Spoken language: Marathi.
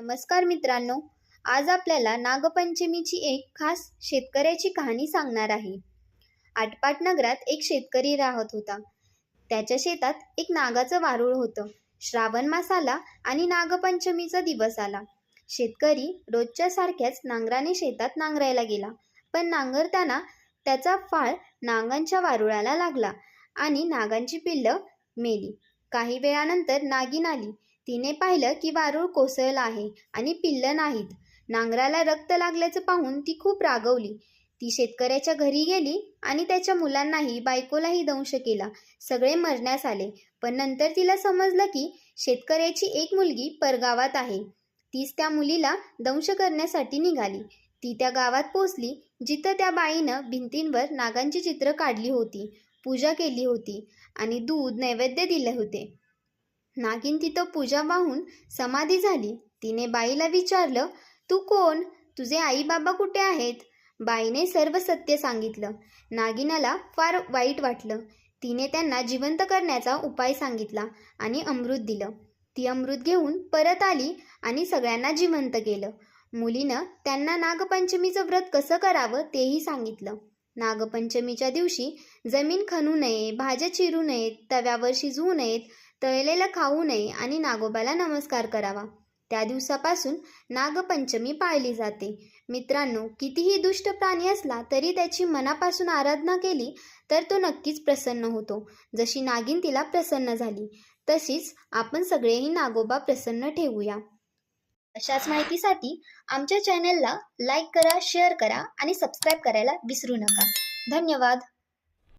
नमस्कार मित्रांनो, आज आपल्याला नागपंचमीची एक खास शेतकऱ्याची कहाणी सांगणार आहे। आटपाट नगरात एक शेतकरी राहत होता। त्याच्या शेतात एक नागाचं वारूळ होतं। श्रावण मास आला आणि नागपंचमीचा दिवस आला। शेतकरी रोजच्या सारख्याच नांगराने शेतात नांगरायला गेला, पण नांगरताना त्याचा फाळ नागांच्या वारुळाला लागला आणि नागांची पिल्लं मेली। काही वेळानंतर नागिन आली। तिने पाहिलं की वारूळ कोसळलं आहे आणि पिल्लं नाहीत। नांगराला रक्त लागल्याचं पाहून ती खूप रागवली। ती शेतकऱ्याच्या घरी गेली आणि त्याच्या मुलांनाही बायकोलाही दंश केला। सगळे मरण्यास आले, पण नंतर तिला समजलं की शेतकऱ्याची एक मुलगी परगावात आहे। तीच त्या मुलीला दंश करण्यासाठी निघाली। ती त्या गावात पोचली जिथं त्या बाईनं भिंतींवर नागांची चित्र काढली होती, पूजा केली होती आणि दूध नैवेद्य दिले होते। नागिन तिथं पूजा वाहून समाधी झाली। तिने बाईला विचारलं, तू कोण? तुझे आई बाबा कुठे आहेत? बाईने सर्व सत्य सांगितलं। नागिनाला फार वाईट वाटलं। तिने त्यांना जिवंत करण्याचा उपाय सांगितला आणि अमृत दिलं। ती अमृत घेऊन परत आली आणि सगळ्यांना जिवंत केलं। मुलीनं त्यांना नागपंचमीचं व्रत कसं करावं तेही सांगितलं। नागपंचमीच्या दिवशी जमीन खणू नये, भाज्या चिरू नयेत, तव्यावर शिजवू नयेत, तळलेलं खाऊ नये आणि नागोबाला नमस्कार करावा। त्या दिवसापासून नागपंचमी पाळली जाते। मित्रांनो, कितीही दुष्ट प्राणी असला तरी त्याची मनापासून आराधना केली तर तो नक्कीच प्रसन्न होतो। जशी नागिन तिला प्रसन्न झाली, तशीच आपण सगळेही नागोबा प्रसन्न ठेवूया। अशाच माहितीसाठी आमच्या चॅनेलला लाईक करा, शेअर करा आणि सबस्क्राईब करायला विसरू नका। धन्यवाद।